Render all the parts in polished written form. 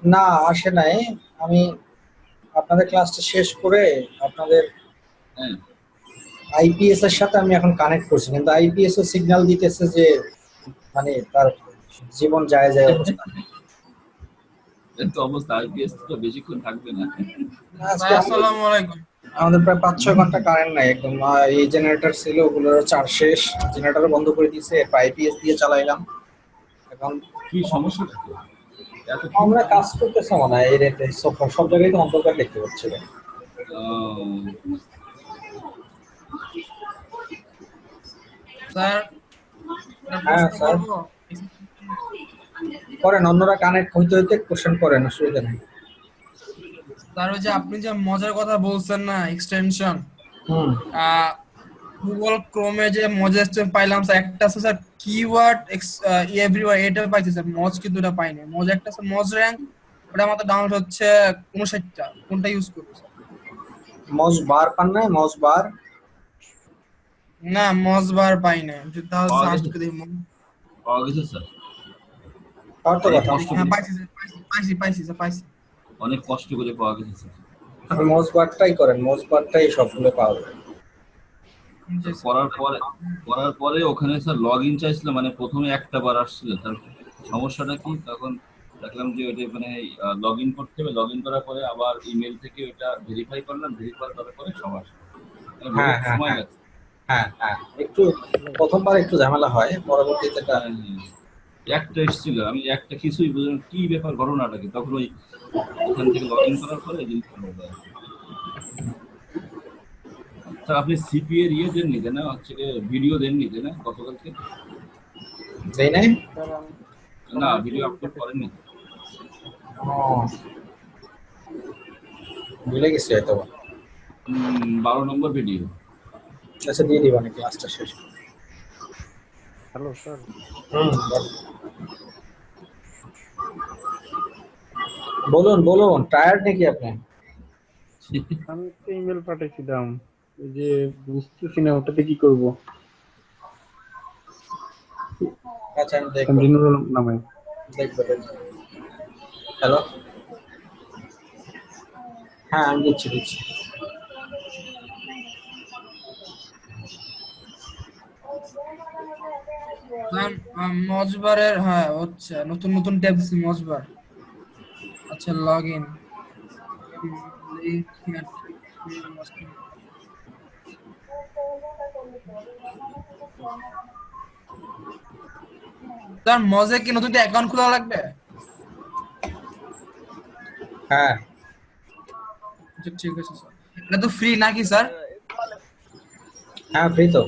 না, আসে নাই। আমি আপনাদের ক্লাসটা শেষ করে আপনাদের হ্যাঁ, আইপিএস এর সাথে আমি এখন কানেক্ট করছি, কিন্তু আইপিএস ও সিগন্যাল দিতেছে যে মানে তার জীবন যায় যায় অবস্থা। এর তো অবস্থা, আইপিএস তো বেশিক্ষণ থাকবে না। আজকে ভাই আসসালামু আলাইকুম। আমাদের প্রায় 5-6 ঘন্টা কারেন্ট নাই একদম। এই জেনারেটর ছিল, ওগুলোর চার্জ শেষ, জেনারেটর বন্ধ করে দিয়েছে, এরপর আইপিএস দিয়ে চালাইলাম। এখন কি সমস্যাটা কি এত? আমরা কাজ করতেছে মনে হয় এই রেটে, সব সব জায়গায় তো অন্ধকার দেখতে পাচ্ছি। আহ, স্যার একটা হ্যাঁ প্রশ্ন স্যার, করব। করেন, অন্যরা কানেক্ট হইতে হইতে কোশ্চেন করেন, অসুবিধা নেই। স্যার ওই যে আপনি যে মজার কথা বলছেন না, এক্সটেনশন, হুম। গুগল ক্রোমে যে মজা এক্সটেনশন পাইলাম স্যার, একটা আছে স্যার কিওয়ার্ড এভরিওয়্যার, এটা পাইছি স্যার, মজ কিন্তু এটা পাইনি। মজ একটা আছে মজ র‍্যাঙ্ক, ওটা আমাদের ডাউনলোড হচ্ছে 59টা, কোনটা ইউজ করব স্যার? মাউস বার পান নাই? মাউস বার না মজ বার পাই না, যদি তাহলে পাওয়া সার্চ গেছে, করে দিই। পাওয়া গেছে স্যার। পাওয়ার তো অনেক কথা। কষ্ট হ্যাঁ করে, পাইছি স্যার, পাইছি স্যার, পাইছি। অনেক কষ্ট করে পাওয়া গেছে স্যার। আপনি মাউস বারটাই করেন, মাউস বারটাই সবগুলো পাওয়া যায়। জি স্যার। করার পরে ওখানে স্যার লগ ইন চাইছিল, মানে প্রথমে একটা বার আসছিল। তার সমস্যাটা কি, তখন দেখলাম যে ওইটা মানে লগ ইন করতে হবে, লগ ইন করার পরে আবার ইমেল থেকে ওটা ভেরিফাই করলাম, ভেরিফাই করার পরে সমস্যা, মানে হ্যাঁ বহুত হ্যাঁ সময় হ্যাঁ গেছে। হ্যাঁ হ্যাঁ, একটু প্রথমবার একটু ঝামেলা হয়, পরবর্তীতে এটা হ্যাঁ, হ্যাঁ। একটা এসেছিল, আমি একটা কিছুই বুঝলাম কি ব্যাপার, ঘটনাটা কি, তখন ওই ওখান থেকে লগ ইন করার পরে জিনিসটা হলো আর কি। স্যার আপনি সিপি এর ইয়ে দেননি তাই না, হচ্ছে ভিডিও দেননি তাই না গতকালকে? দেই নাই। না, ভিডিও আপলোড করেননি তো? ও, ভুলে গেছি হয়তো। 12 নম্বর ভিডিও। আচ্ছা, দিয়ে দিবা নাকি ক্লাসটা শেষ? হ্যালো স্যার, হুম, বলুন বলুন, টায়ার্ড নাকি আপনি? আমি একটা ইমেল পাঠাইছিলাম, ওই যে বুঝতেছি না ওটাতে কি করব। আচ্ছা, আমি দেখবো জিনুর নামে। দেখবো দেখবো। হ্যালো, হ্যাঁ আমি দিচ্ছি দিচ্ছি। স্যার মজবারের, হ্যাঁ হচ্ছে নতুন নতুন ট্যাব দিছি মজবার। আচ্ছা লগ ইন, স্যার মজে কি নতুন অ্যাকাউন্ট খোলা লাগবে? হ্যাঁ আচ্ছা ঠিক আছে স্যার। এটা তো ফ্রি নাকি স্যার? হ্যাঁ, ফ্রি তো।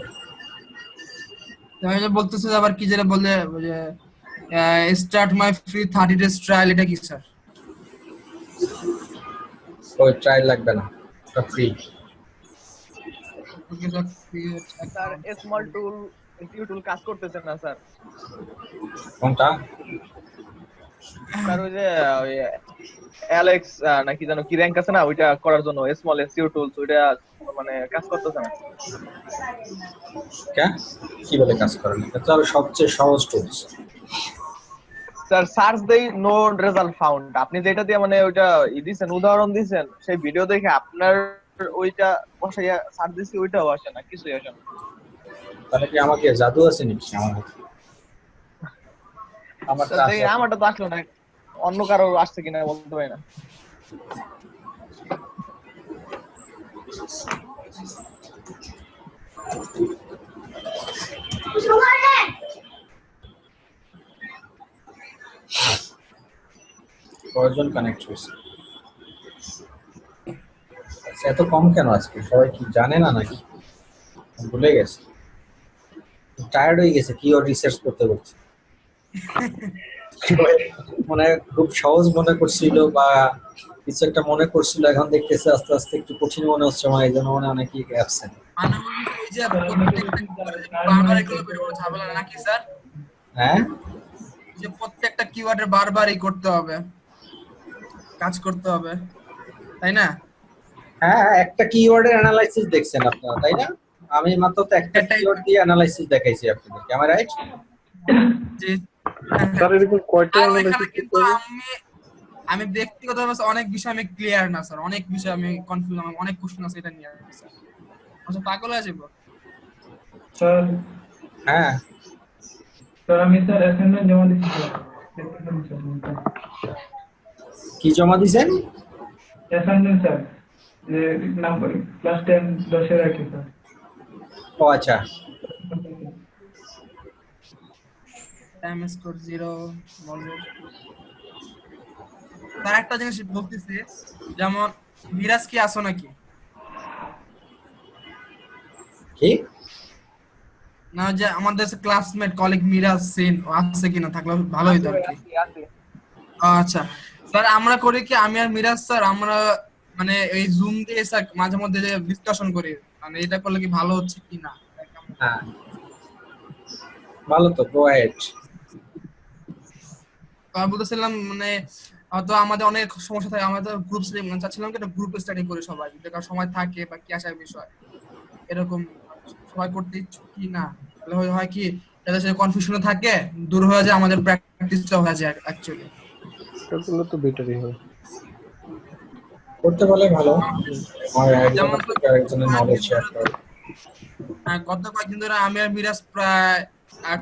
আমি যে বলতেছে যে আবার কি যেটা বলে, ওই যে start my free 30 days trial, এটা কি স্যার? ওই ট্রায়াল লাগবে না, এটা free. Okay sir, create sir account. Small tool SEO tool কাজ করতেছে না স্যার। কোনটা? স্যার ওই যে ওই অ্যালেক্স নাকি জানো কি র‍্যাঙ্ক আছে না, ওইটা করার জন্য স্মল এসইও টুলস ওইটা মানে কাজ করতেছে না। কে কি বলে কাজ করে না? এটা তো সবচেয়ে সহজ টুলস। স্যার সার্চ দেই, নো রেজাল্ট ফাউন্ড। আপনি যেটা দিয়ে মানে ওইটা দিছেন, উদাহরণ দিছেন, সেই ভিডিও দেখে আপনার ওইটা বসাইয়া সার্চ দিছি, ওইটাও আসে না, কিছুই আসে না। তাহলে কি আমাকে জাদু আছে নাকি আমার হাতে? আমারটা স্যার আছে। দেখি আমারটা তো আসলো না, অন্য কারো আসছে কিনা বলতে পারি না। কয়জন কানেক্ট হয়েছে? আচ্ছা, এত কম কেন আজকে? সবাই কি জানে না নাকি ভুলে গেছে? টায়ার্ড হয়ে গেছে কি ওর রিসার্চ করতে করতে। মানে খুব সহজ মনে করছিল বা কিছু একটা মনে করছিল, এখন দেখতেছে আস্তে আস্তে একটু কঠিন মনে হচ্ছে, মানে এই জন্য মনে অনেকেই অ্যাবসেন্ট। মানে ওই যে প্রত্যেকটা বারবার এগুলো বের করে ঝামেলা নাকি স্যার? হ্যাঁ যে প্রত্যেকটা কিওয়ার্ডের বারবারই করতে হবে, কাজ করতে হবে, তাই না? হ্যাঁ, একটা কিওয়ার্ডের অ্যানালাইসিস দেখছেন আপনারা, তাই না? আমি মাত্র তো একটা এটাই কিওয়ার্ড দিয়ে অ্যানালাইসিস দেখাইছি আপনাদেরকে, আমার রাইট? যে হ্যাঁ, হ্যাঁ। স্যার এরকম কয়টা আর ওইখানে অ্যানালাইসিস করতে কিন্তু হবে? আমি আমি ব্যক্তিগতভাবে অনেক বিষয় আমি ক্লিয়ার না স্যার, অনেক বিষয় আমি কনফিউজ, আমার অনেক কোশ্চেন আছে এটা নিয়ে স্যার। আচ্ছা পাগল হয়ে যাবো। স্যার হ্যাঁ স্যার আমি স্যার অ্যাসাইনমেন্ট জমা দিচ্ছি স্যার, দেখতে পারেন স্যার নোটটা। কি জমা দিছেন? অ্যাসাইনমেন্ট স্যার, যে নাম্বার ক্লাস 10 10 আর কি স্যার। ও আচ্ছা, টাইম স্কোর 0 মজের। তার একটা জিনিস বলতেছি, যেমন মিরাজ কি আসো নাকি? কি? না যে আমাদের ক্লাসমেট কলিগ মিরাজ সিন আছে কিনা, থাকলে ভালো হইতো আর কি। আচ্ছা স্যার, আমরা করি কি, আমি আর মিরাজ স্যার আমরা মানে এই জুম দিয়ে স্যার মাঝে মধ্যে যে ডিসকাশন করি, মানে এটা করলে কি ভালো হচ্ছে কি না। হ্যাঁ ভালো তো, গো অ্যাহেড। তো আমি বলতেছিলাম মানে হয়তো আমাদের অনেক সমস্যা থাকে, আমাদের গ্রুপ স্টাডি চাচ্ছিলাম কি একটা গ্রুপ স্টাডি করে সবাই, যদি কারো সময় থাকে বা কি আসার বিষয় এরকম সবাই করতে ইচ্ছুক কি না, তাহলে হয় কি যাদের সাথে কনফিউশন থাকে দূর হয়ে যায়, আমাদের প্র্যাকটিসটা হয়ে যায় অ্যাকচুয়ালি। এটা করলে তো বেটারই হয়। করতে পারলে ভালো। আমার যেমন একজনের নলেজ শেয়ার করে। গত কয়েকদিন ধরে আমি আর মিরাজ প্রায়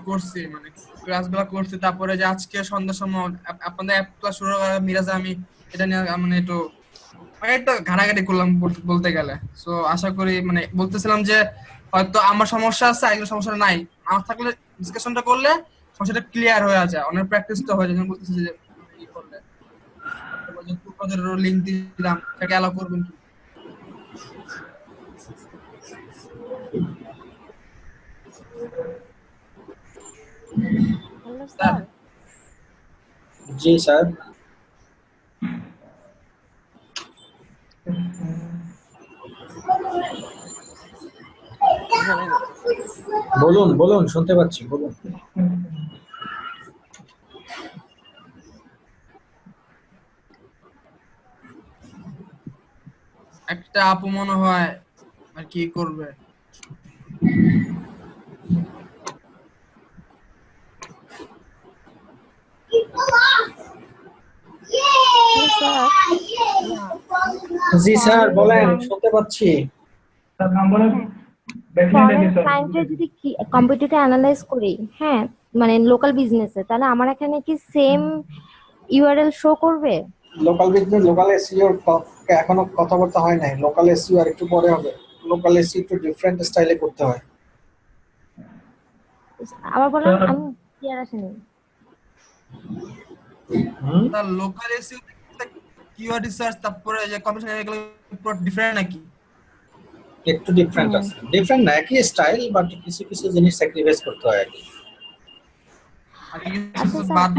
করছি, মানে ক্লাসগুলো করছি, তারপরে যে আজকে সন্ধ্যার সময় আপনাদের অ্যাপ ক্লাস শুরু করার মিরাজ আমি এটা নিয়ে মানে একটু ঘাটাঘাটি করলাম বলতে গেলে। সো আশা করি মানে বলতেছিলাম যে হয়তো আমার সমস্যা আছে, একজন সমস্যা নাই, আমার থাকলে ডিসকাশনটা করলে সমস্যাটা ক্লিয়ার হয়ে যায়, অনেক প্র্যাকটিসটা হয়ে যায়। বলতেছি যে ই করলে লিংক দিলাম, সেটাকে অ্যালাউ করবেন কি? Hello sir. জি স্যার, বলুন বলুন, শুনতে পাচ্ছি, বলুন। একটা আপু মনে হয় আর কি করবে। Hello sir. জি স্যার বলেন, শুনতে পাচ্ছি। স্যার নাম্বারের ব্যাকলাইনটা ফরেন কি স্যার? ক্লায়েন্টে যদি কম্পিউটারটা অ্যানালাইজ করি, হ্যাঁ মানে লোকাল বিজনেসে, তাহলে আমার এখানে কি সেম ইউআরএল শো করবে? লোকাল বিজনেস, লোকাল এসইও এখনো কথাবার্তা হয় নাই। লোকাল এসইও আর একটু পরে হবে। লোকাল এসইও একটু ডিফারেন্ট স্টাইলে করতে হয়। আবার বলেন, স্যার আমি ক্লিয়ার আসেনি। তার লোকাল এসইও কিওয়ার্ড রিসার্চ তারপরে যে কম্পিটিশন এগুলো পুরো ডিফারেন্ট নাকি? একটু ডিফারেন্ট আছে, ডিফারেন্ট না, একই স্টাইল, বাট কিছু কিছু জিনিস স্যাক্রিফাইস করতে হয় আর কি। আর কি আচ্ছা কিছু স্যার, বাদ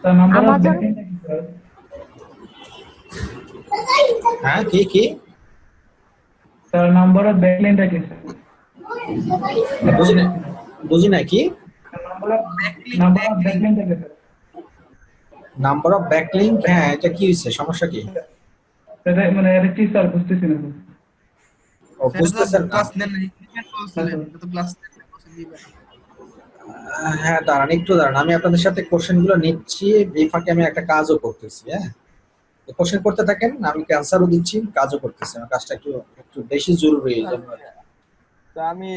স্যার নাম্বারের আমাজন ব্যাকলাইনটা কি স্যার? হ্যাঁ কি কি? স্যার নাম্বারের ব্যাকলাইনটা কি স্যার? বুঝি না, বুঝি না কি? নাম্বারের ব্যাকলাইনটা কি স্যার? নাম্বার অফ ব্যাকলিংক, হ্যাঁ এটা কি হয়েছে, সমস্যা কি? সেটা মানে এটা কি স্যার বুঝতেছি না স্যার। ও বুঝতেছেন না? ক্লাস নেন নাই, বলছিলেন এটা তো ক্লাস দিবেন। হ্যাঁ দাঁড়ান, একটু দাঁড়ান, আমি আপনাদের সাথে কোশ্চেন গুলো নিচ্ছি, এই ফাঁকে আমি একটা কাজও করতেছি। হ্যাঁ কোশ্চেন করতে থাকেন, আমি অ্যান্সারও দিচ্ছি, কাজও করতেছি। আমার কাজটা একটু একটু বেশি জরুরি এই জন্য। তো আমি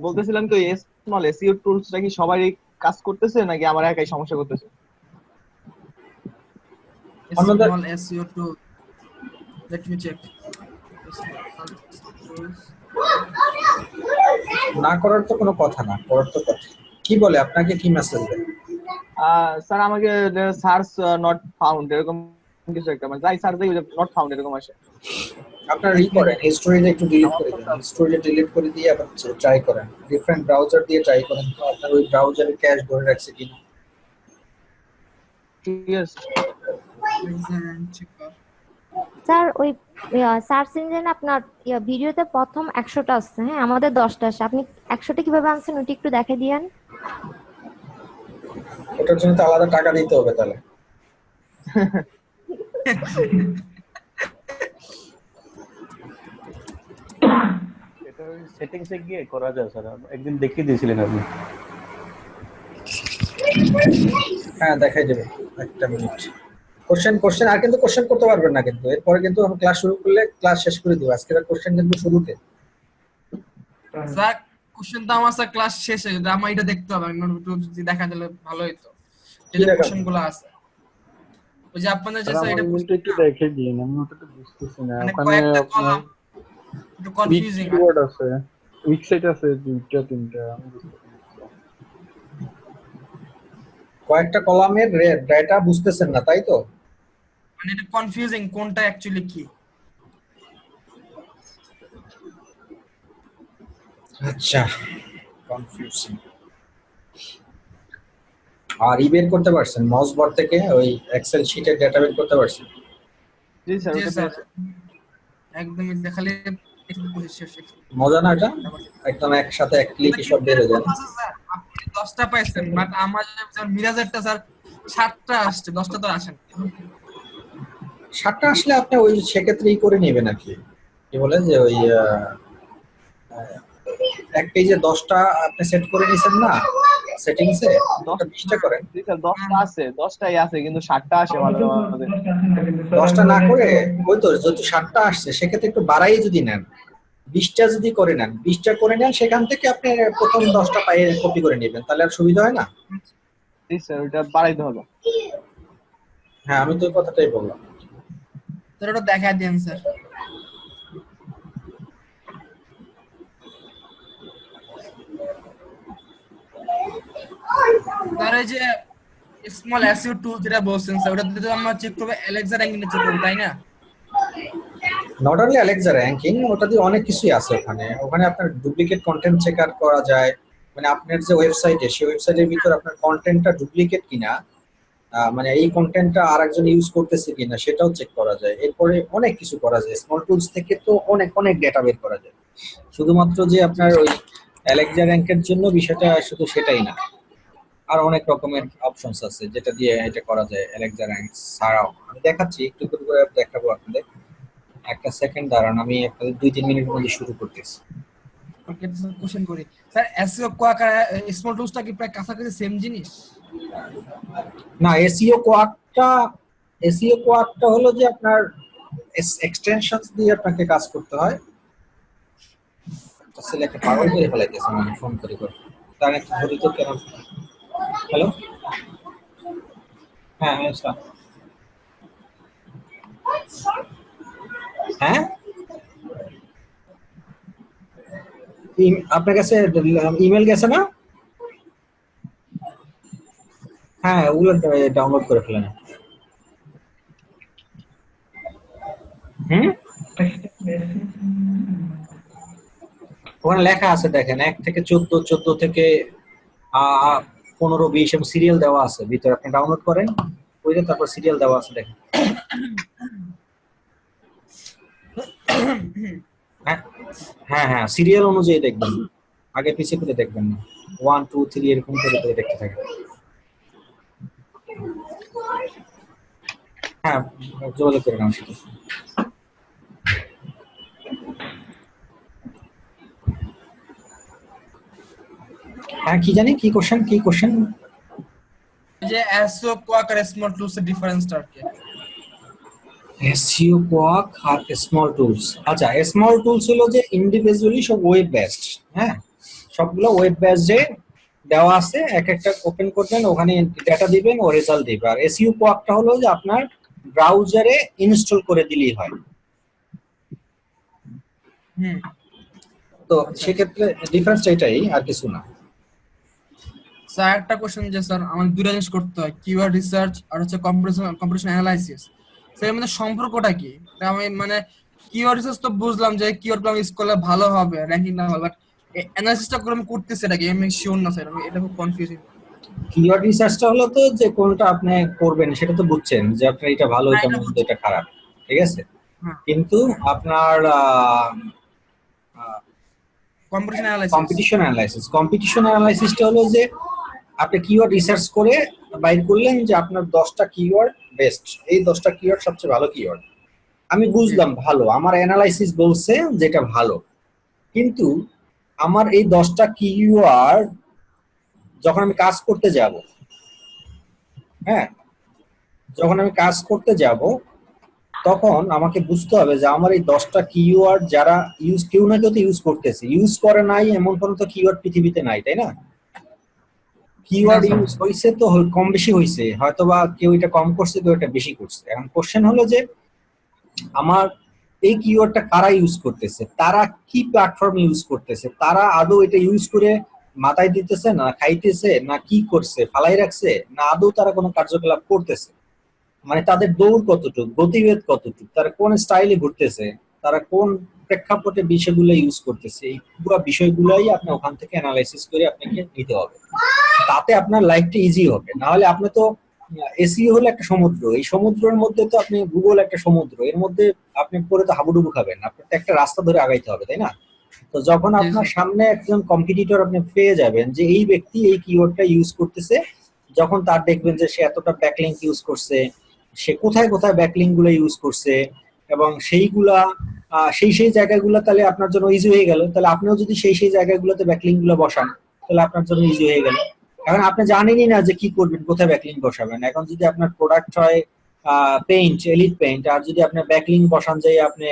বলতেছিলাম তো স্মল এসইও টুলসটা কি সবাই কাজ করতেছে নাকি আমার একাই সমস্যা করতেছে? আমাদের- Small SEO tool. Let me check. না করার তো কোনো কথা না, করার তো কথা। কি বলে আপনাকে, কি মেসেজ দেয়? স্যার আমাকে সার্চ নট ফাউন্ড এরকম কিছু একটা, মানে যাই সার্চ দেই নট ফাউন্ড এরকম আসে। আপনার ই করেন, হিস্টোরিটা একটু ডিলিট করে দেন, হিস্টোরিটা ডিলিট করে দিয়ে আবার ট্রাই করেন, ডিফারেন্ট ব্রাউজার দিয়ে ট্রাই করেন তো আপনার ওই ব্রাউজারে ক্যাশ ধরে রাখছে কিনা। ঠিক আছে স্যার ওই সার্চ ইঞ্জিনে আপনার ভিডিওতে প্রথম 100টা আসছে, হ্যাঁ আমাদের 10টা আসছে, আপনি 100টা কিভাবে আনছেন ওইটা একটু দেখাই দিয়েন। ওটার জন্য তো আলাদা টাকা দিতে হবে তাহলে। এটা সেটিংসে গিয়ে করা যায় স্যার, একদিন দেখিয়ে দিয়েছিলেন আপনি। হ্যাঁ দেখাই দেবে। একটা মিনিট। কোশ্চেন আর কিন্তু কোশ্চেন করতে পারবেন না, কিন্তু এরপরে কিন্তু আমি ক্লাস শুরু করলে ক্লাস শেষ করে দিব। আজকের কোশ্চেন কিন্তু শুরুতে। স্যার কোশ্চেন তো আমার স্যার ক্লাস শেষে, আমার এটা দেখতে হবে, আমি একটু যদি দেখা দিলে ভালো হতো, কি যে দেখাবো? কোশ্চেন গুলো আছে ওই যে আপনাদের যে আর স্যার আমার এটা ইমেলটা একটু দেখে দিন, আমি ওটা বুঝতেছি না। মানে ওখানে কয়েকটা আপনার কলাম একটু উইক কনফিউজিং আর কিওয়ার্ড আছে, উইক সাইট আছে দুইটা তিনটা, আমি বুঝতে পারছি না। কয়েকটা কলামের ডেটা বুঝতেছেন না, তাই তো? মানে এটা কনফিউজিং কোনটা অ্যাকচুয়ালি কি। আচ্ছা, কনফিউজিং। আর বের করতে পারছেন মজবর থেকে ওই এক্সেল শিটের ডেটা বের করতে পারছেন? জি স্যার, জি ওটা স্যার পেয়েছি। একদমই দেখালে একটু শেষ মজা না এটা? একদম একসাথে এক ক্লিকে সব বের হয়ে যায়। স্যার আপনি 10টা পাইছেন, বাট আমার যেমন মিরাজেরটা স্যার 7টা আসছে, 10টা তো আসেন। 7টা আসলে আপনি ওই সেক্ষেত্রে করে নেবেন আর কি। কি বলে যে ওই এক পেজে 10টা আপনি সেট করে নিছেন না সেটিংসে, 20টা করেন। জি স্যার, 10টা আছে, 10টাই আছে, কিন্তু 7টা আসে মাঝে মাঝে। 10টা না করে ওই তো যদি 7টা আসছে সেক্ষেত্রে একটু বাড়াই যদি নেন, 20টা যদি করে নেন, 20টা করে নেন, সেখান থেকে আপনি প্রথম 10টা পায়ে কপি করে নেবেন, তাহলে আর সুবিধা হয় না? জি স্যার, ওটা বাড়াইতে হবে। হ্যাঁ, আমি তো ওই কথাটাই বললাম। স্যার ওটা দেখা দেন স্যার। স্যার এই যে স্মল এসইও টুল যেটা বলছেন স্যার, ওটা দিতে আমরা চেক করব অ্যালেক্সা র্যাঙ্কিং চেক করব, তাই না? নট অনলি অ্যালেক্সা র্যাঙ্কিং, ওটা দিয়ে অনেক কিছুই আছে ওখানে। ওখানে আপনার ডুপ্লিকেট কন্টেন্ট চেকার করা যায়, মানে আপনার যে ওয়েবসাইটে, সেই ওয়েবসাইটের ভিতর আপনার কন্টেন্টটা ডুপ্লিকেট কিনা, মানে এই কন্টেন্টটা আরেকজন ইউজ করতেছে কিনা সেটাও চেক করা যায়। এরপরে অনেক কিছু করা যায়, স্মল টুলস থেকে তো অনেক অনেক ডেটা বের করা যায়। শুধুমাত্র যে আপনার ওই অ্যালেক্সা র্যাঙ্কের জন্য বিষয়টা শুধু সেটাই না, আর অনেক রকমের অপশনস আছে যেটা দিয়ে এটা করা যায় অ্যালেক্সা র্যাঙ্ক ছাড়াও। আমি দেখাচ্ছি, একটু করে দেখাবো আপনাদের। একটা সেকেন্ড দাঁড়ান, আমি আপনাদের 2-3 মিনিটের মধ্যে শুরু করতেছি। ওকে স্যার কোশ্চেন করি স্যার, এসইও কোয়াক আর স্মল টুলসটা কি প্রায় কাছাকাছি সেম জিনিস? না, এসইও কোয়াকটা হলো যে আপনার এক্সটেনশনস দিয়ে আপনাকে কাজ করতে হয়। ছেলেকে পাগল করে ফেলাইতেছে মানে ফোন করে করে। তার একটা ধরি তো কেন? হ্যালো, হ্যাঁ হ্যাঁ স্যার, হ্যাঁ আপনার কাছে ইমেল গেছে না? হ্যাঁ, ওগুলো ডাউনলোড করে ফেলেন। ওখানে লেখা আছে দেখেন, 1 থেকে 14, 14 থেকে 15, 20 এবং সিরিয়াল দেওয়া আছে ভিতরে। আপনি ডাউনলোড করেন, ওইটা তারপর সিরিয়াল দেওয়া আছে দেখেন। হ্যাঁ হ্যাঁ হ্যাঁ, সিরিয়াল অনুযায়ী দেখবেন, আগে পিছিয়ে করে দেখবেন না। 1 2 3 এরকম করে করে দেখতে থাকেন। হ্যাঁ, যোগাযোগ করে নাম সাথে। হ্যাঁ, কি জানি কি কোশ্চেন? যে এসইও কোয়াক আর স্মল টুলসের ডিফারেন্সটা কি? এসইও কোয়াক আর স্মল টুলস। আচ্ছা, স্মল টুলস হলো যে ইন্ডিভিজুয়ালি সব ওয়েব বেসড। হ্যাঁ, সবগুলো ওয়েব বেসডে দেওয়া আছে, এক একটা ওপেন করবেন, ওখানে ডেটা দিবেন, ও রেজাল্ট দিবে। আর এসইও কোয়াকটা হলো যে আপনার ব্রাউজারে ইনস্টল করে দিলেই হয়। তো সেক্ষেত্রে ডিফারেন্সটা এটাই, আর কিছু না। স্যার একটা কোশ্চেন যে স্যার আমাদের দুটো জিনিস করতে হয়, কিওয়ার্ড রিসার্চ আর হচ্ছে কম্পিটিশন অ্যানালাইসিস। স্যার এর মধ্যে সম্পর্কটা কি? আমি মানে কিওয়ার্ড রিসার্চ তো বুঝলাম যে কিওয়ার্ড গুলো ইউজ করলে ভালো হবে, র্যাঙ্কিং না হবে, বাট অ্যানালাইসিসটা করে আমি করতেছি এটা কি আমি শিওর না স্যার, আমি এটা খুব কনফিউজিং। কিওয়ার্ড রিসার্চটা হলো তো যে কোনটা আপনি করবেন সেটা তো বুঝছেন যে আপনার এটা ভালো, এটা মন্দ, এটা খারাপ, ঠিক আছে? কিন্তু আপনার কম্পিটিশন অ্যানালাইসিসটা হলো যে আপনি কিওয়ার্ড রিসার্চ করে বাইর করলেন যে আপনার 10টা কিওয়ার্ড বেস্ট, এই 10টা কিওয়ার্ড সবচেয়ে ভালো কিওয়ার্ড। আমি বুঝলাম ভালো, আমার অ্যানালাইসিস বলছে যেটা ভালো, কিন্তু আমার এই 10টা কিওয়ার্ড যখন আমি কাজ করতে যাব, হ্যাঁ, যখন আমি কাজ করতে যাব তখন আমাকে বুঝতে হবে যে আমার এই 10টা কিওয়ার্ড যারা কেউ না কেউ তো ইউজ করতেছে, ইউজ করে নাই এমন কোনো তো কিওয়ার্ড পৃথিবীতে নাই, তাই না? কিওয়ার্ড না, স্যার। ইউজ হয়েছে তো কম বেশি হয়েছে, হয়তো বা কেউ এটা কম করছে কেউ এটা বেশি করছে। এখন কোশ্চেন হলো যে আমার এই কিওয়ার্ডটা কারা ইউজ করতেছে, তারা কি প্ল্যাটফর্ম ইউজ করতেছে, তারা আদৌ এটা ইউজ করে মাথায় দিতেছে না খাইতেছে না কি করছে ফালাই রাখছে, না আদৌ তারা কোনো কার্যকলাপ করতেছে, মানে তাদের দৌড় কতটুকু, গতিবেগ কতটুকু, তারা কোন স্টাইলে ঘুরতেছে, তারা কোন প্রেক্ষাপটে বিষয়গুলো ইউজ করতেছে, এই পুরো বিষয়গুলাই আপনি ওখান থেকে অ্যানালাইসিস করে আপনাকে নিতে হবে। তাতে আপনার লাইফটা ইজি হবে। না হলে আপনি তো এসইও হলো একটা সমুদ্র, এই সমুদ্রের মধ্যে তো আপনি গুগল একটা সমুদ্র, এর মধ্যে আপনি পরে তো হাবুডুবু খাবেন, আপনার তো একটা রাস্তা ধরে আগাইতে হবে, তাই না? তো যখন জি, আপনার স্যার। সামনে একজন কম্পিটিটর আপনি পেয়ে যাবেন যে এই ব্যক্তি এই কিওয়ার্ডটা ইউজ করতেছে, যখন তার দেখবেন যে সে এতটা ব্যাকলিংক ইউজ করছে, সে কোথায় কোথায় ব্যাকলিংক গুলো ইউজ করছে এবং সেইগুলা সেই জায়গাগুলো তাহলে আপনার জন্য ইজি হয়ে গেল। তাহলে আপনিও যদি সেই জায়গাগুলোতে ব্যাকলিংক গুলো বসান তাহলে আপনার জন্য ইজি হয়ে গেল। এখন আপনি জানেনই না যে কি করবেন, কোথায় ব্যাকলিংক বসাবেন। এখন যদি আপনার প্রোডাক্ট হয় পেইন্ট, এলিট পেইন্ট, আর যদি আপনার ব্যাকলিংক বসান যায় আপনি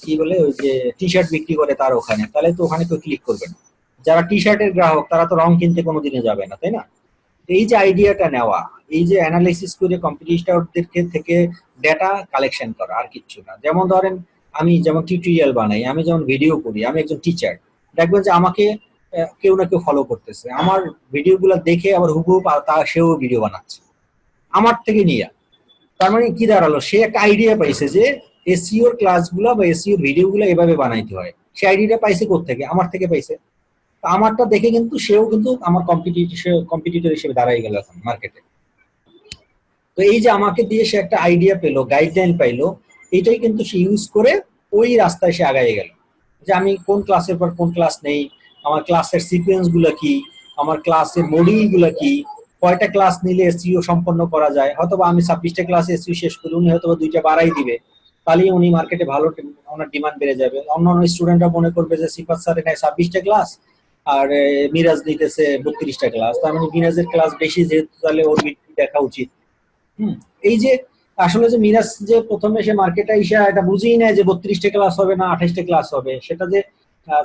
কি বলে ওই যে টি শার্ট বিক্রি করে তার ওখানে, তাহলে তো ওখানে কেউ ক্লিক করবেন। যারা টি শার্টের গ্রাহক তারা তো রং কিনতে কোনোদিনও যাবে না, তাই না? এই যে আইডিয়াটা নেওয়া, এই যে অ্যানালাইসিস করে কম্পিটিটরদেরকে থেকে ডেটা কালেকশন করা, আর কিচ্ছু না। যেমন ধরেন আমি যেমন টিউটোরিয়াল বানাই, আমি যেমন ভিডিও করি, আমি একজন টিচার, দেখবেন যে আমাকে কেউ না কেউ ফলো করতেছে, আমার ভিডিওগুলো দেখে আবার হুবহু সেও ভিডিও বানাচ্ছে আমার থেকে নিয়ে। তার মানে কি দাঁড়ালো, সে একটা আইডিয়া পাইছে যে এসইওর ক্লাসগুলো বা এসইওর ভিডিওগুলো এভাবে বানাইতে হয়। সে আইডিয়াটা পাইছে কোত্থেকে? আমার থেকে পাইছে। তো আমারটা দেখে কিন্তু সেও কিন্তু আমার কম্পিটিটর হিসেবে দাঁড়াই গেল এখন মার্কেটে। তো এই যে আমাকে দিয়ে সে একটা আইডিয়া পেলো, গাইডলাইন পাইলো, এটাই কিন্তু সে ইউজ করে ওই রাস্তায় সে আগায় গেল যে আমি কোন ক্লাসের পর কোন ক্লাস নেই, আমার ক্লাসের সিকোয়েন্স গুলো কি, আমার ক্লাসের মডিউল গুলো কি, কয়টা ক্লাস নিলে এসইও সম্পন্ন করা যায়। হয়তো আমি 26টা ক্লাসে এসইও শেষ করি, উনি হয়তো 2টা বাড়াই দিবে, তাহলেই উনি মার্কেটে ভালো, ওনার ডিমান্ড বেড়ে যাবে। অন্যান্য স্টুডেন্টরা মনে করবে যে সিফাত স্যার নেয় 26টা ক্লাস আর মিরাজ নিতেছে 32টা ক্লাস, তার মানে মিরাজের ক্লাস বেশি, যেহেতু তাহলে ওর দেখা উচিত। এই যে আসলে যে মিরাজ যে প্রথমে সে মার্কেটে এসে এটা বুঝেই নেয় যে 32টা ক্লাস হবে না 28টা ক্লাস হবে, সেটা যে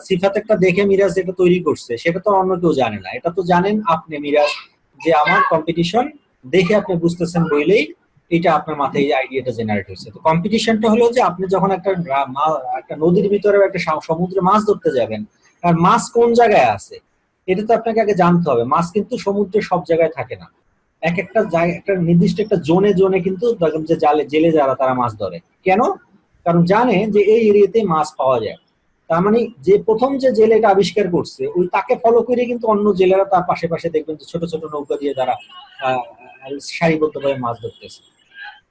সিফাত একটা দেখে মিরাজ এটা তৈরি করছে সেটা তো অন্য কেউ জানে না। এটা তো জানেন আপনি মিরাজ, যে আমার কম্পিটিশন দেখে আপনি বুঝতেছেন বইলেই এটা আপনার মাথায় এই আইডিয়াটা জেনারেট হয়েছে। তো কম্পিটিশনটা হলো যে আপনি যখন একটা নদীর ভিতরে একটা সমুদ্রে মাছ ধরতে যাবেন, আর মাছ কোন জায়গায় আছে এটা তো আপনাকে আগে জানতে হবে। মাছ কিন্তু সমুদ্রের সব জায়গায় থাকে না, এক একটা জায়গা, একটা নির্দিষ্ট একটা জোনে জোনে কিন্তু দেখবেন যে জেলে যারা তারা মাছ ধরে। কেন? কারণ জানে যে এই এরিয়াতে মাছ পাওয়া যায়। তার মানে যে প্রথম যে জেলে এটা আবিষ্কার করছে ওই তাকে ফলো করে কিন্তু অন্য জেলেরা তার পাশে পাশে দেখবেন যে ছোট ছোট নৌকা দিয়ে তারা সারিবদ্ধভাবে মাছ ধরতেছে।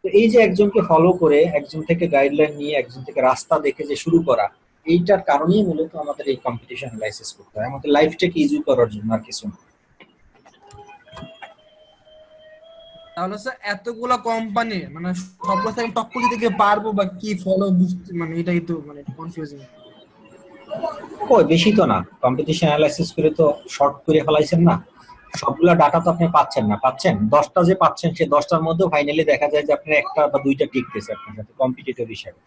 তো এই যে একজনকে ফলো করে, একজন থেকে গাইডলাইন নিয়ে, একজন থেকে রাস্তা দেখে যে শুরু করা, এইটার কারণেই মূলত আমাদের এই কম্পিটিশন অ্যানালাইসিস করতে হয়, আমাদের লাইফটাকে ইজি করার জন্য, আর কিছু না। তাহলে স্যার এতগুলা কোম্পানি মানে সবগুলো থেকে টক্কর দিতে গিয়ে পারবো বা কি ফলো বুঝতে, মানে এটাই তো মানে কনফিউজিং। কই বেশি তো না, কম্পিটিশন অ্যানালাইসিস করে তো শর্ট করে ফেলাইছেন না, সবগুলা ডাটা তো আপনি পাচ্ছেন না। পাচ্ছেন 10টা, যে পাচ্ছেন সে 10টার মধ্যেও ফাইনালি দেখা যায় যে আপনার একটা বা দুইটা টিকতেছে আপনার সাথে কম্পিটিটর হিসেবে,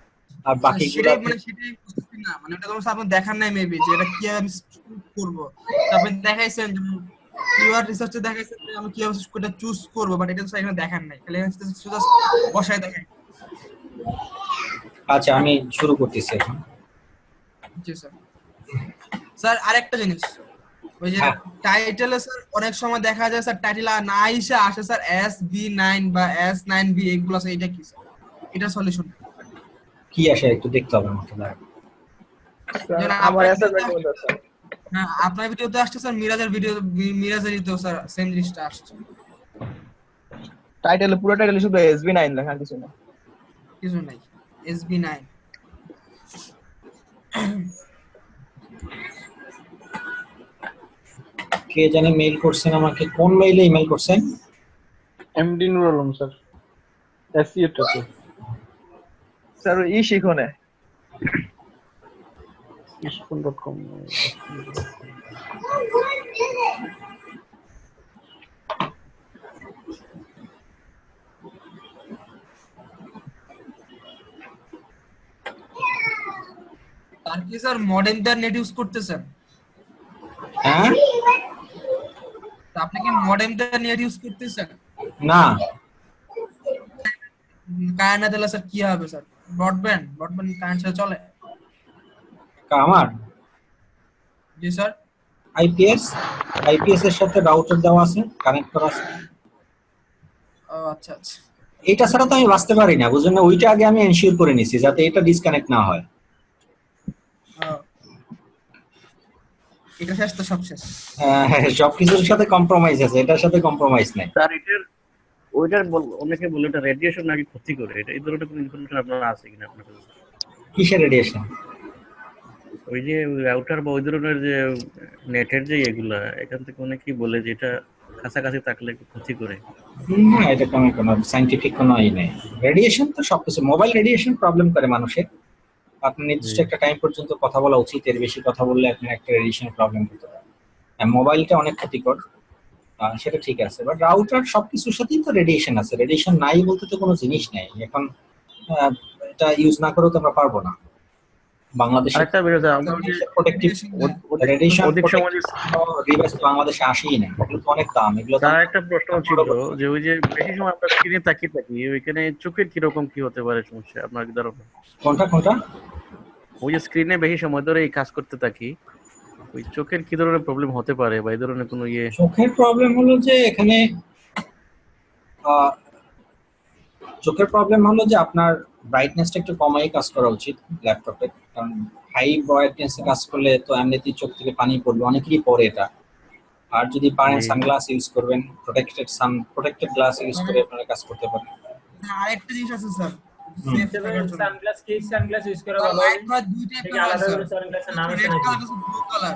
আর বাকিগুলো সেটাই মানে সেটাই বুঝতেছি না, মানে এটা তো আপনি দেখান নাই মেবি যে এটা কিভাবে আমি করব। আপনি দেখাইছেন কিওয়ার্ড রিসার্চে দেখাইছেন যে আমি কিভাবে এটা চুজ করব, বাট এটা তো স্যার এখানে দেখান নাই, খালি শুধু বসায় দেখাই। আচ্ছা আমি শুরু করতেছি এখন। জি স্যার। স্যার আরেকটা জিনিস, ওই যে হ্যাঁ, টাইটেলে স্যার অনেক সময় দেখা যায় স্যার টাইটেল না এসে আসে স্যার SB9 বা S9B এগুলো স্যার, এটা কি স্যার, এটা সলিউশন? কি আসে একটু দেখতে হবে আমাকে, দাঁড়ান। স্যার যেন আমার আপনার অ্যাসাইনমেন্ট ভিডিওতে, মধ্যে আছে। হ্যাঁ আপনার ভিডিওতে আসছে স্যার, মিরাজের ভিডিও স্যার সেম জিনিসটা আসছে। টাইটেলে পুরো টাইটেলে শুধু SB9 লেখা, কিছু না। কিছু নাই, SB9। কে জানে মেইল করছেন আমাকে, কোন মেইলে ইমেল করছেন? MD Nur Alam sir, SEO টাতে। স্যার ই শিখনে ishkun.com। স্যার মডেম দিয়ে নেট ইউজ করতেছেন? হ্যাঁ তা আপনি কি মডেম দিয়ে নেট ইউজ করতেছেন? না কারেন্ট না দিলে স্যার কি হবে স্যার? ব্রডব্যান্ড কারেন্ট ছাড়া চলে? আমার জি স্যার। আইপিএস এর সাথে রাউটার দেওয়া আছে, কানেক্ট করা আছে। ও আচ্ছা আচ্ছা। এটা ছাড়া তো আমি বাঁচতে পারি না, বুঝলেন না? ওইটা আগে আমি এনশিওর করে নিছি যাতে এটা ডিসকানেক্ট না হয়। ও, এটা শেষ তো সব শেষ। হ্যাঁ, সবকিছুর সাথে কম্প্রোমাইজ আছে, এটার সাথে কম্প্রোমাইজ নাই। স্যার অনেকে বলে এটা রেডিয়েশন নাকি ক্ষতি করে, এটা এই ধরনের কোনো ইনফরমেশন আপনার আছে কিনা আপনার কাছে? কিসের রেডিয়েশন? ওই যে রাউটার বা ওই ধরনের যে নেটের যে এগুলা, এখান থেকে অনেকেই বলে যে এটা কাছাকাছি থাকলে একটু ক্ষতি করে। না, এটা কোনো সাইন্টিফিক কোনো ই নেই। রেডিয়েশন তো সবকিছু, মোবাইল রেডিয়েশন প্রবলেম করে মানুষের। আপনার নির্দিষ্ট একটা টাইম পর্যন্ত কথা বলা উচিত, এর বেশি কথা বললে আপনার একটা রেডিয়েশন প্রবলেম হতে পারে। হ্যাঁ, মোবাইলটা অনেক ক্ষতিকর, সেটা ঠিক আছে, বাট রাউটার সবকিছুর সাথেই তো রেডিয়েশন আছে। রেডিয়েশন নাই বলতে তো কোনো জিনিস নাই। এখন এটা ইউজ না করেও তো আমরা পারবো না। বাংলাদেশে আরেকটা বিষয় স্যার, আমরা ওই যে প্রোটেক্টিভ অধিক অধিক সময় যে ডিভাইস বাংলাদেশে আসেই না, এগুলো তো অনেক দাম। এগুলো তো তার একটা প্রশ্ন ছিল যে ওই যে বেশি সময় আমরা স্ক্রিনে তাকিয়ে থাকি, ওইখানে চোখের কিরকম কি হতে পারে সমস্যা আপনার কি ধারণা? কোনটা? ওই যে স্ক্রিনে বেশি সময় ধরে এই কাজ করতে থাকি, ওই চোখের কি ধরনের প্রবলেম হতে পারে বা এই ধরনের কোনো ইয়ে? চোখের প্রবলেম হলো যে এখানে আহ, চোখের প্রবলেম হলো যে আপনার ব্রাইটনেসটা একটু কমাই কাজ করা উচিত ল্যাপটপে, কারণ হাই ব্রাইটনেসে কাজ করলে তো এমনিতেই চোখ থেকে পানি পড়বে, অনেকেরই পড়ে এটা। আর যদি পারেন জি। সানগ্লাস ইউজ করবেন, প্রোটেক্টেড গ্লাস ইউজ করে আপনারা কাজ করতে পারেন। আরেকটা জিনিস আছে স্যার, হুম। সেফ থাকার জন্য। সানগ্লাস কি সানগ্লাস ইউজ করা ভালো লাইট হবে? হয় দুই টাইপের থেকে হয় আলাদা স্যার। করে সানগ্লাসের নাম আছে রেড নাকি? কালার আছে ব্লু কালার।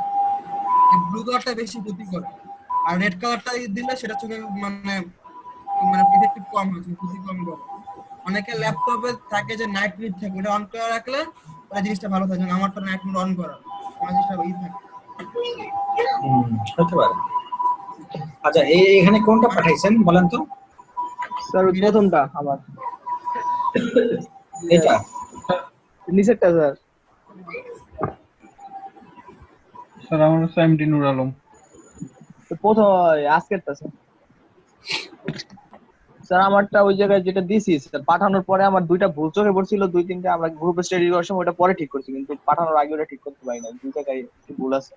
এই ব্লু কালারটা বেশি ক্ষতি করে। আর রেড কালারটা দিলে সেটা চোখে মানে মানে ইফেক্টিভ কম হয়, ক্ষতি কম করে। অনেকে ল্যাপটপে থাকে যে নাইট মোড থাকে, ওটা অন করে রাখলে ওই জিনিসটা ভালো থাকে। আমারটা নাইট মোড অন করা, আমার জিনিসটা ওই থাকে। হতে পারে। আচ্ছা, এখানে কোনটা পাঠাইছেন বলেন তো? স্যার প্রথমটা আমার এটা নিচেরটা স্যার। স্যার আমার হচ্ছে এমডি নূর আলম। প্রথম আজকেরটা স্যার। স্যার আমারটা ওই জায়গায় যেটা দিছি স্যার, পাঠানোর পরে আমার দুইটা ভুল চোখে পড়ছিল, দুই তিনটা আমরা গ্রুপে স্টাডি করার সময় ওটা পরে ঠিক করছি, কিন্তু পাঠানোর আগে ওটা ঠিক করতে পারি না, দুই জায়গায় একটু ভুল আছে।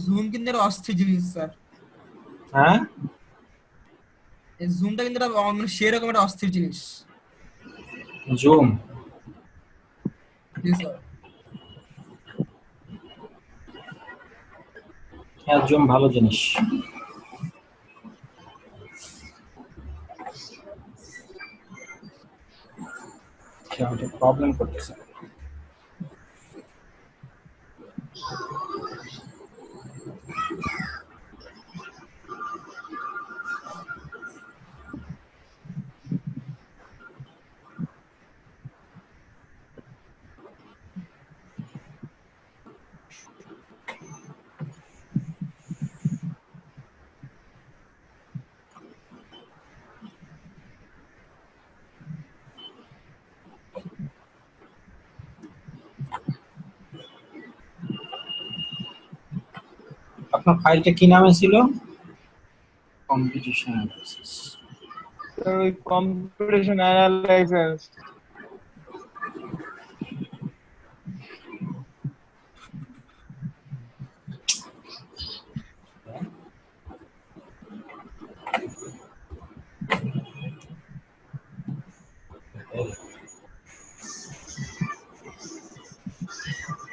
জুম কিন্তু একটা অস্থির জিনিস স্যার। হ্যাঁ, এই জুমটা কিন্তু একটা মানে সেরকম একটা অস্থির জিনিস। জুম। জি স্যার। হ্যাঁ, জুম ভালো জিনিস। প্রবলেম করতেছে। আপনার ফাইলটা কি নামে ছিল? Competition analysis. স্যার ওই কম্পিটিশন অ্যানালাইসিস।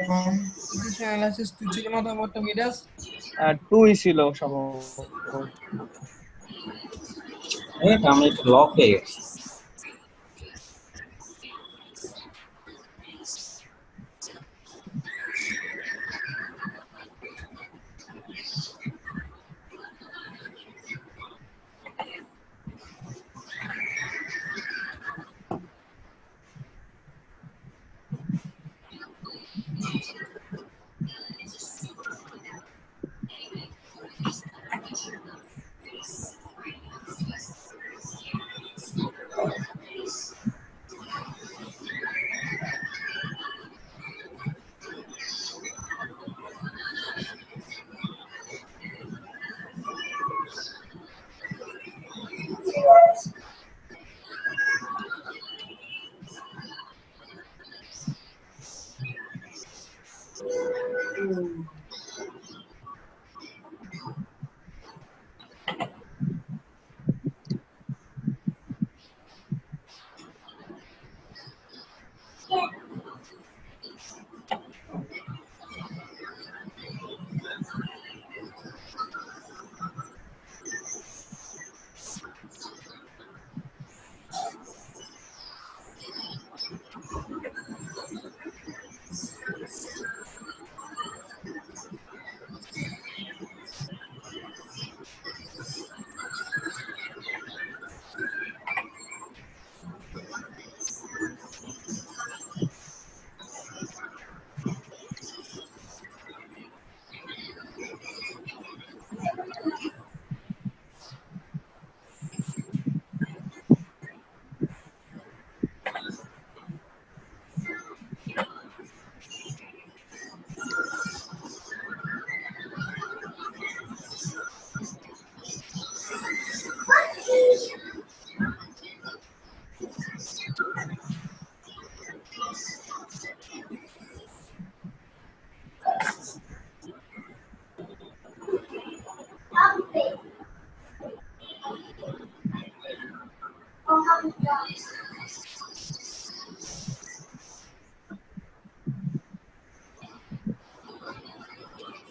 কম্পিটিশন অ্যানালাইসিস তুই ছিল না তো আমারটা মিরাজ? আর টুই ছিল সম্ভবত। আমি একটু লক হয়ে গেছি।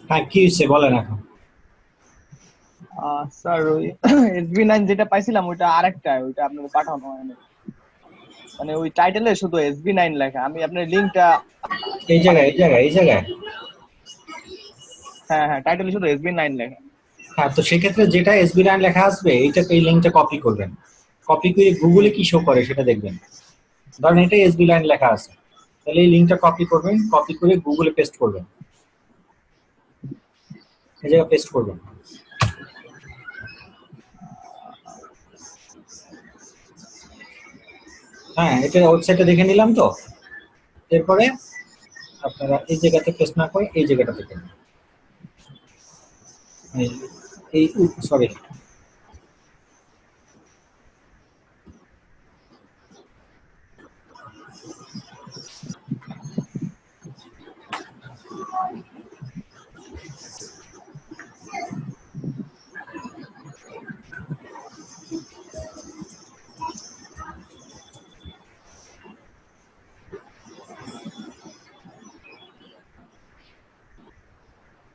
হ্যাঁ, কি হয়েছে বলেন এখন। স্যার ওই SB9 যেটা পাইছিলাম ওইটা আরেকটা, ওইটা আপনাকে পাঠানো হয়নি। মানে ওই টাইটেলে শুধু SB9 লেখা। আমি আপনার লিংকটা এই জায়গায় হ্যাঁ হ্যাঁ, টাইটেলে শুধু SB9 লেখা। হ্যাঁ, তো সেক্ষেত্রে যেটা SB9 লেখা আসবে এইটাকে, এই লিঙ্কটা কপি করবেন। কপি করে গুগলে কি শো করে সেটা দেখবেন। ধরেন এটা SB9 লেখা আছে, তাহলে এই লিঙ্কটা কপি করবেন, কপি করে গুগলে পেস্ট করবেন, এই জায়গায় পেস্ট করবেন। হ্যাঁ, এটা ওয়েবসাইটে দেখে নিলাম তো। এরপরে আপনারা এই জায়গাতে পেস্ট না করে এই জায়গাটা দেখেন, এই সরি,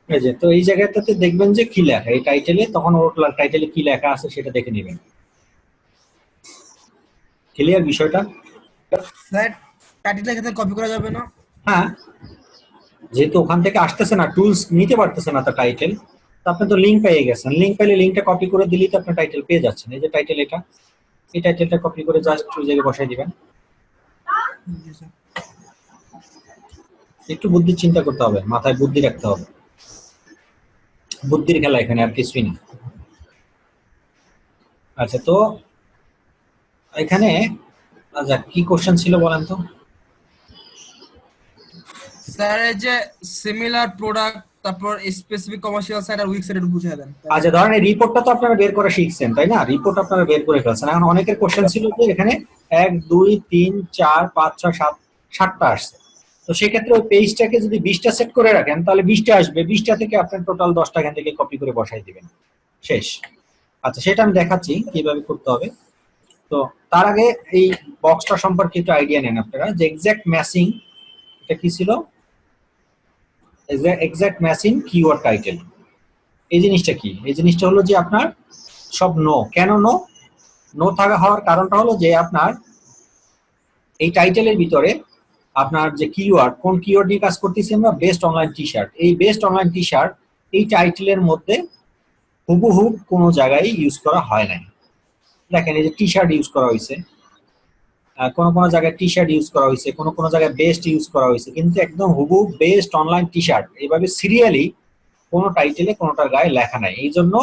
এই যে, তো এই জায়গাটাতে দেখবেন যে কি লেখা এই টাইটেলে, তখন ওর টাইটেলে কি লেখা আছে সেটা দেখে নেবেন। ক্লিয়ার বিষয়টা? স্যার টাইটেল এখানে কপি করা যাবে না? হ্যাঁ, যেহেতু ওখান থেকে আসতেছে না, টুলস নিতে পারতেছে না তার টাইটেল, তো আপনি তো লিঙ্ক পেয়ে গেছেন। লিঙ্ক পেলে লিঙ্কটা কপি করে দিলেই তো আপনার টাইটেল পেয়ে যাচ্ছেন। এই যে টাইটেল, এটা, এই টাইটেলটা কপি করে জাস্ট ওই জায়গায় বসাই দিবেন। একটু বুদ্ধি চিন্তা করতে হবে, মাথায় বুদ্ধি রাখতে হবে, বুদ্ধির খেলা এখানে, আর কিছুই না। আচ্ছা, তো এখানে আচ্ছা কি কোশ্চেন ছিল বলেন তো? স্যার এই যে সিমিলার প্রোডাক্ট, তারপর স্পেসিফিক কমার্শিয়াল সাইট আর উইক সাইট একটু বুঝিয়ে দেন। আচ্ছা, ধরেন এই রিপোর্টটা তো আপনারা বের করে শিখছেন, তাই না? রিপোর্ট আপনারা বের করে ফেলছেন। এখন অনেকের কোশ্চেন ছিল যে এখানে 1 2 3 4 5 6 7 7টা আসছে, তো সেক্ষেত্রে ওই পেজটাকে যদি 20টা সেট করে রাখেন তাহলে 20টা আসবে, 20টা থেকে আপনার টোটাল 10টা এখান থেকে কপি করে বসাই দিবেন, শেষ। আচ্ছা, সেটা আমি দেখাচ্ছি কিভাবে করতে হবে। তো তার আগে এই বক্সটা সম্পর্কে একটু আইডিয়া নেন আপনারা, যে এক্সাক্ট ম্যাচিং, এটা কি ছিল? Exact matching keyword title. এই জিনিসটা কি? এই জিনিসটা হলো যে আপনার সব নো। কেন নো? নো থাকা হওয়ার কারণটা হলো যে আপনার এই টাইটেলের ভিতরে আপনার যে কিওয়ার্ড, কোন কিওয়ার্ড নিয়ে কাজ করতেছি আমরা, বেস্ট অনলাইন টি শার্ট। এই বেস্ট অনলাইন টি শার্ট এই টাইটেলের মধ্যে হুবহু কোনো জায়গায় ইউজ করা হয় নাই। দেখেন, এই যে টি শার্ট ইউজ করা হয়েছে, কোনো জায়গায় টি শার্ট ইউজ করা হয়েছে, কোনো জায়গায় বেস্ট ইউজ করা হয়েছে, কিন্তু একদম হুবহু বেস্ট অনলাইন টি শার্ট এইভাবে সিরিয়ালি কোনো টাইটেলে কোনোটার গায়ে লেখা নাই। এই জন্য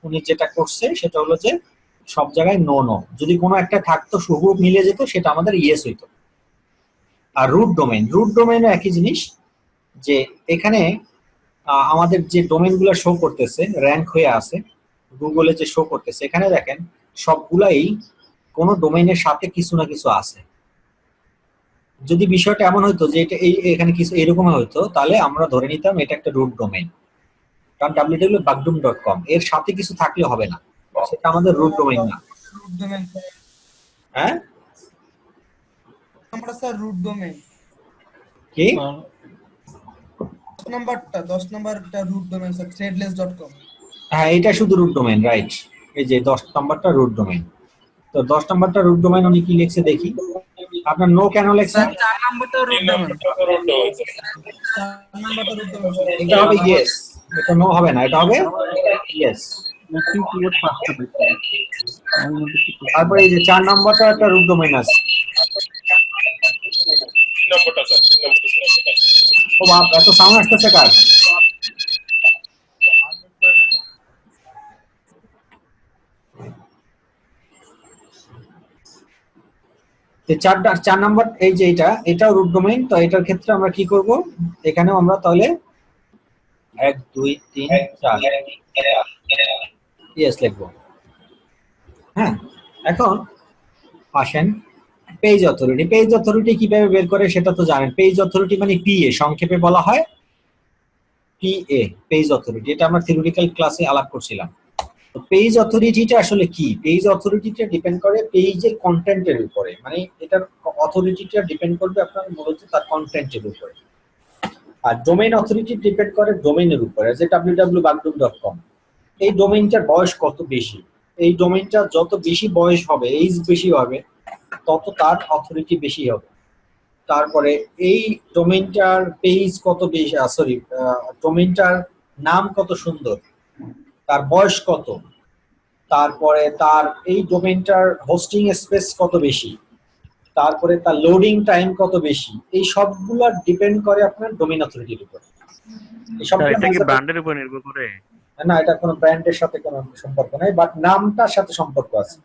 উনি যেটা করছে সেটা হলো যে সব জায়গায় নো নো। যদি কোনো একটা থাকতো হুবহু মিলে যেত, সেটা আমাদের ইয়েস হইতো। আর রুট ডোমেইনও একই জিনিস, যে এখানে আমাদের যে ডোমেইনগুলো শো করতেছে, র্যাঙ্ক হয়ে আছে গুগলে যে শো করতেছে, এখানে দেখেন সবগুলাই কোনো ডোমেইনের সাথে কিছু না কিছু আছে। যদি বিষয়টা এমন হইতো যে এটা এখানে কিছু এরকম হইতো, তাহলে আমরা ধরে নিতাম এটা একটা রুট ডোমেইন, কারণ www.bagdum.com এর সাথে কিছু থাকলে হবে না, সেটা আমাদের রুট ডোমেইন না। রুট ডোমেইন হ্যাঁ, আমরা স্যার রুট ডোমেইন কি 10 নাম্বারটা রুট ডোমেইন স্যার, threadless.com। হ্যাঁ, এটা শুধু রুট ডোমেইন, রাইট। এই যে 10 নাম্বারটা রুট ডোমেইন। তো 10 নাম্বারটা রুট ডোমেইন উনি কি লিখছে দেখি। আপনার নো কেন লিখছেন? 4 নাম্বারটা রুট ডোমেইন, 4 নাম্বারটা রুট ডোমেইন। এটা হবে ইয়েস, এটা নো হবে না, এটা হবে ইয়েস। ম্যাচিং কিওয়ার্ড পাঁচটা পেয়েছি। এর মধ্যে কি করতে তারপরে এই যে 4 নাম্বারটা একটা রুট ডোমেইন আছে। ও বাপ, এত সাউন্ড আসতেছে কার? চার নাম্বার, এই যে এটাও রুট ডোমেইন। তো এটার ক্ষেত্রে আমরা কি করব, এখানেও আমরা তাহলে 1 2 3 4 ইয়েস লিখবো। হ্যাঁ, এখন আসেন পেজ অথরিটি। পেজ অথরিটি কিভাবে বের করে সেটা তো জানেন। পেজ অথরিটি মানে পিএ, সংক্ষেপে বলা হয় পিএ, পেজ অথরিটি। এটা আমরা থিওরিটিক্যাল ক্লাসে আলাপ করছিলাম। তো পেজ অথরিটিটা আসলে কি? পেজ অথরিটিটা ডিপেন্ড করে পেজের কন্টেন্টের উপরে, মানে এটার অথরিটিটা ডিপেন্ড করবে আপনার মূলত তার কন্টেন্টের উপরে। আর ডোমেইন অথরিটি ডিপেন্ড করে ডোমেইনের উপরে, যে www.bagdum.com, এই ডোমেইনটার বয়স কত বেশি। এই ডোমেইনটা যত বেশি বয়স হবে, এইজ বেশি হবে, তত তার অথরিটি বেশি হবে। তারপরে এই ডোমেইনটার পেজ কত বেশি, সরি, ডোমেইনটার নাম কত সুন্দর, তার বয়স কত, তারপরে তার এই ডোমেইনটার হোস্টিং স্পেস কত বেশি, তারপরে তার লোডিং টাইম কত বেশি, এই সবগুলো ডিপেন্ড করে আপনার ডোমেইন অথরিটির উপর। এই সবগুলো এটা কি ব্র্যান্ডের উপর নির্ভর করে? না, এটা কোনো ব্র্যান্ডের সাথে কোনো সম্পর্ক নাই, বাট নামটার সাথে সম্পর্ক আছে।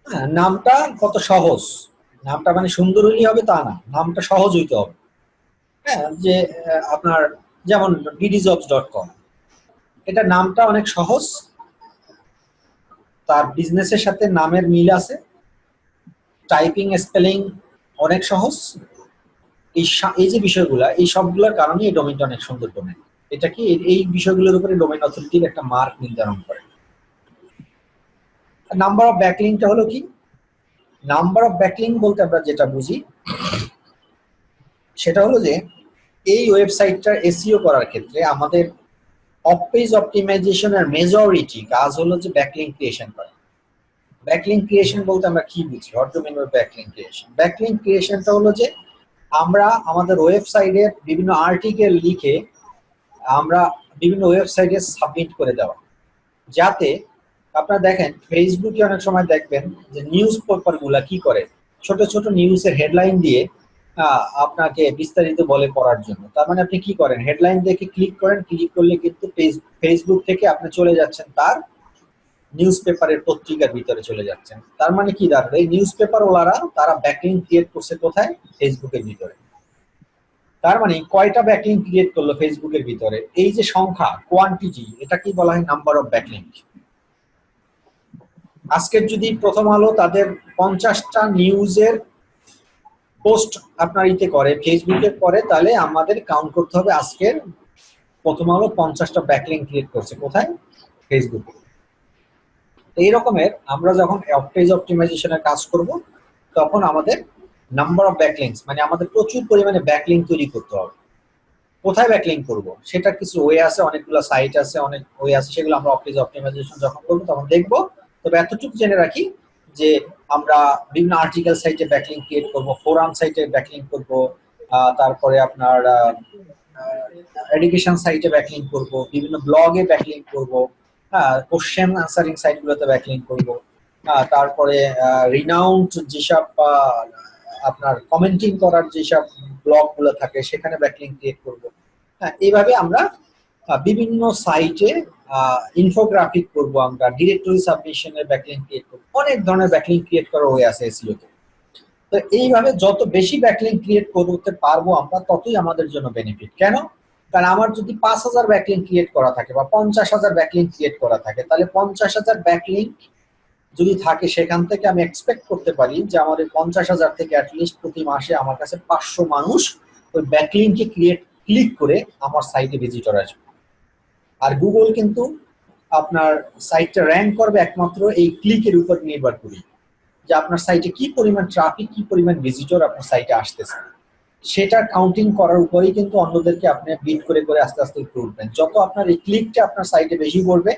হ্যাঁ, নামটা কত সহজ, নামটা মানে সুন্দর হলেই হবে তা না, নামটা সহজ হইতে হবে। হ্যাঁ, যে আপনার যেমন ddjobs.com, এটা নামটা অনেক সহজ, তার বিজনেসের সাথে নামের মিল আছে, টাইপিং স্পেলিং অনেক সহজ। এই যে বিষয়গুলা, এই সবগুলোর কারণে এই ডোমেইনটা অনেক সুন্দর ডোমেইন। এটা কি এই বিষয়গুলোর উপরে ডোমেইন অথরিটির একটা মার্ক নির্ধারণ করে। নাম্বার অফ ব্যাকলিংটা হলো কি? নাম্বার অফ ব্যাকলিং বলতে আমরা যেটা বুঝি সেটা হলো যে এই ওয়েবসাইটটার এসইও করার ক্ষেত্রে আমাদের অফ পেজ অপটিমাইজেশনের মেজরিটি কাজ হলো যে ব্যাকলিং ক্রিয়েশন করা। ব্যাকলিং ক্রিয়েশন বলতে আমরা কি বুঝি? What do mean by backlink creation? Backlink ক্রিয়েশনটা হলো যে আমরা আমাদের ওয়েবসাইটের বিভিন্ন আর্টিকেল লিখে আমরা বিভিন্ন ওয়েবসাইটে সাবমিট করে দেওয়া, যাতে আপনারা দেখেন ফেসবুকে অনেক সময় দেখবেন যে নিউজ পেপার গুলা কি করে, ছোট ছোট নিউজের হেডলাইন দিয়ে আপনাকে বিস্তারিত বলে পড়ার জন্য। তার মানে আপনি কি করেন, হেডলাইন দেখে ক্লিক করেন, ক্লিক করলে কিন্তু ফেসবুক থেকে আপনি চলে যাচ্ছেন তার নিউজ পেপারের পত্রিকার ভিতরে চলে যাচ্ছেন। তার মানে কি দাঁড়ালো, এই নিউজ পেপার ওলারা তারা ব্যাকলিং ক্রিয়েট করছে কোথায়? ফেসবুকের ভিতরে। তার মানে কয়টা ব্যাকলিং ক্রিয়েট করলো ফেসবুকের ভিতরে, এই যে সংখ্যা, কোয়ান্টিটি, এটা কি বলা হয়? Number of backlink. আজকের যদি প্রথম আলো তাদের 50টা নিউজের পোস্ট আপনার ইতে করে, ফেসবুকে করে, তাহলে আমাদের কাউন্ট করতে হবে আজকের প্রথম আলো 50টা ব্যাকলিং ক্রিয়েট করছে কোথায়? ফেসবুকে। এই রকমের আমরা যখন পেজ অপটিমাইজেশনের কাজ করব তখন আমাদের নাম্বার অফ ব্যাকলিংস, মানে আমাদের প্রচুর পরিমাণে ব্যাকলিং তৈরি করতে হবে। কোথায় ব্যাকলিং করব সেটা কিছু ওয়ে আছে, অনেকগুলো সাইট আছে, অনেক ওয়ে আছে, সেগুলো আমরা পেজ অপটিমাইজেশন যখন করব তখন দেখব। তবে এতটুকু জেনে রাখি যে আমরা বিভিন্ন আর্টিকেল সাইটে ব্যাকলিং ক্রিয়েট করব, ফোরাম সাইটে ব্যাকলিং করব, তারপরে আপনার এডুকেশন সাইটে ব্যাকলিং করব, বিভিন্ন ব্লগে ব্যাকলিং করব, কোশ্চেন আনসারিং সাইটগুলোতে ব্যাকলিং করব, তারপরে রিনাউন্ড যেসব আপনার কমেন্টিং করার যেসব ব্লগগুলো থাকে সেখানে ব্যাকলিং ক্রিয়েট করব। হ্যাঁ, এইভাবে আমরা বিভিন্ন সাইটে ইনফোগ্রাফিক করব, আমরা ডিরেক্টরি সাবমিশনের ব্যাকলিং ক্রিয়েট করব, অনেক ধরনের ব্যাকলিং ক্রিয়েট করার ওয়ে আছে এসইওতে। তো এইভাবে যত বেশি ব্যাকলিং ক্রিয়েট করতে পারবো আমরা ততই আমাদের জন্য বেনিফিট। কেন? কারণ আমার যদি 5000 ব্যাকলিং ক্রিয়েট করা থাকে বা 50000 ব্যাকলিং ক্রিয়েট করা থাকে, তাহলে 50000 ব্যাকলিং যদি থাকে সেখান থেকে আমি এক্সপেক্ট করতে পারি যে আমার এই 50000 থেকে অ্যাটলিস্ট প্রতি মাসে আমার কাছে 500 মানুষ ওই ব্যাকলিংকে ক্লিক করে আমার সাইটে ভিজিটর আসবে। আর গুগল কিন্তু আপনার সাইটটা র্যাঙ্ক করবে একমাত্র এই ক্লিকের উপর নির্ভর করে, যে আপনার সাইটে কি পরিমাণ ট্রাফিক, কি পরিমাণ ভিজিটর আপনার সাইটে আসতেছে, সেটা কাউন্টিং করার উপরেই কিন্তু অন্যদেরকে আপনি বিট করে করে আস্তে আস্তে একটু উঠবেন। যত আপনার এই ক্লিকটা আপনার সাইটে বেশি পড়বে,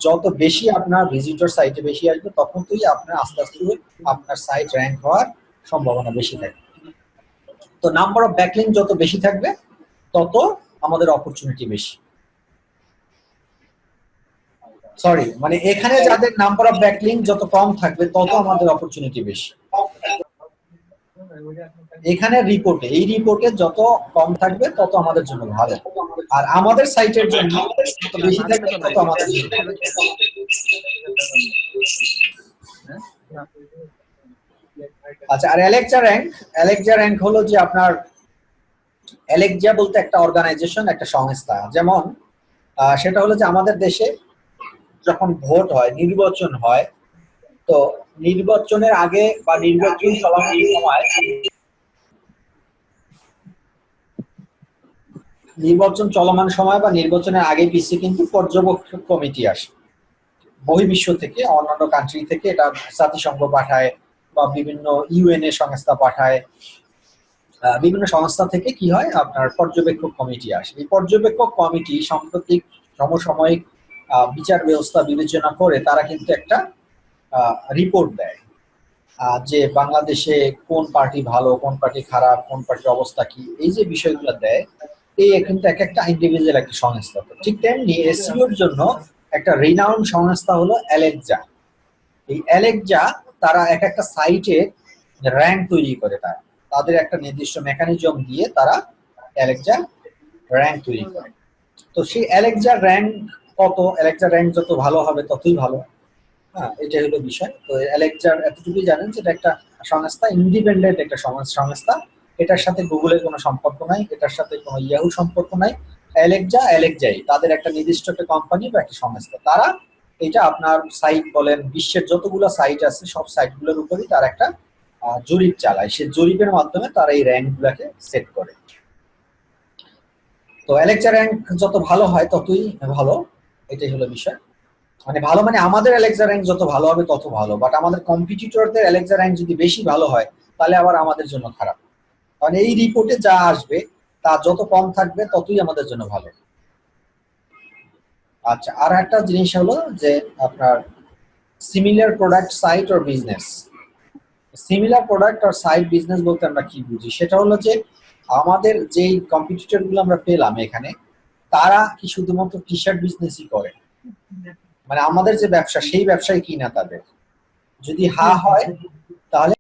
যত বেশি আপনার ভিজিটর সাইটে বেশি আসবে, তখন তুই আপনার আস্তে আস্তে আপনার সাইট র্যাঙ্ক হওয়ার সম্ভাবনা বেশি থাকে। তো নাম্বার অফ ব্যাকলিং যত বেশি থাকবে তত আমাদের অপরচুনিটি বেশি। সরি, মানে এখানে যাদের নাম্বার অফ ব্যাকলিং যত কম থাকবে তত আমাদের অপরচুনিটি বেশি। এখানে রিপোর্টে, এই রিপোর্টে যত কম থাকবে তত আমাদের জন্য ভালো, আর আমাদের সাইটের জন্য যত বেশি থাকবে তত আমাদের জন্য ভালো। আচ্ছা, আর অ্যালেক্সা র্যাঙ্ক হলো যে আপনার, অ্যালেক্সা বলতে একটা অর্গানাইজেশন, একটা সংস্থা। যেমন সেটা হলো যে আমাদের দেশে যখন ভোট হয়, নির্বাচন হয়, তো নির্বাচনের আগে বা নির্বাচন চলাকালীন সময় নির্বাচন চলমান সময় বা নির্বাচনের আগে পিছিয়ে কিন্তু পর্যবেক্ষক কমিটি আসে বহির্বিশ্ব থেকে, অন্যান্য কান্ট্রি থেকে। এটা জাতিসংঘ পাঠায় বা বিভিন্ন ইউএনএ সংস্থা পাঠায়, বিভিন্ন সংস্থা থেকে কি হয় আপনার পর্যবেক্ষক কমিটি আসে। এই পর্যবেক্ষক কমিটি সাম্প্রতিক সমসাময়িক বিচার ব্যবস্থা বিবেচনা করে তারা কিন্তু একটা রিপোর্ট দেয় যে বাংলাদেশে কোন পার্টি ভালো, কোন পার্টি খারাপ, কোন পার্টির অবস্থা কি, এই যে বিষয়গুলো দেয়। এই কিন্তু এক একটা ইন্ডিভিজুয়াল একটা সংস্থা। ঠিক তেমনি এসইওর জন্য একটা রিনাউন্ড সংস্থা হলো অ্যালেক্সা। এই অ্যালেক্সা তারা এক একটা সাইটে র্যাঙ্ক তৈরি করে, তাদের একটা নির্দিষ্ট মেকানিজম দিয়ে তারা অ্যালেক্সা র্যাঙ্ক তৈরি করে। তো সেই অ্যালেক্সা র্যাঙ্ক কত, অ্যালেক্সা র্যাঙ্ক যত ভালো হবে ততই ভালো। হ্যাঁ, এটাই হলো বিষয়। তো অ্যালেক্সার এতটুকুই জানেন যে এটা একটা সংস্থা, ইন্ডিপেন্ডেন্ট একটা সংস্থা। এটার সাথে গুগলের কোনো সম্পর্ক নাই, এটার সাথে কোনো ইয়াহু সম্পর্ক নাই। অ্যালেক্সাই তাদের একটা নির্দিষ্ট একটা কোম্পানি বা একটা সংস্থা। তারা এটা আপনার সাইট বলেন, বিশ্বের যতগুলো সাইট আছে সব সাইটগুলোর উপরই তারা একটা জরিপ চালায়। সে জরিপের মাধ্যমে তারা এই র্যাঙ্ক গুলাকে সেট করে। তো অ্যালেক্সা র্যাঙ্ক যত ভালো হয় ততই ভালো, এটাই হলো বিষয়। মানে ভালো মানে আমাদের অ্যালেক্সা র্যাঙ্ক যত ভালো হবে তত ভালো, বাট আমাদের কম্পিটিটরদের অ্যালেক্সা র্যাঙ্ক যদি বেশি ভালো হয় তাহলে আবার আমাদের জন্য খারাপ। কারণ এই রিপোর্টে যা আসবে তা যত কম থাকবে ততই আমাদের জন্য ভালো। আচ্ছা, আর একটা জিনিস হলো যে আপনার similar product site or business. Similar product আর সাইট বিজনেস বলতে আমরা কি বুঝি, সেটা হলো যে আমাদের যেই কম্পিটিটর গুলো আমরা পেলাম এখানে, তারা কি শুধুমাত্র টি শার্ট বিজনেসই করে, মানে আমাদের যে ব্যবসা সেই ব্যবসায় কি না তাদের, যদি হয় তাহলে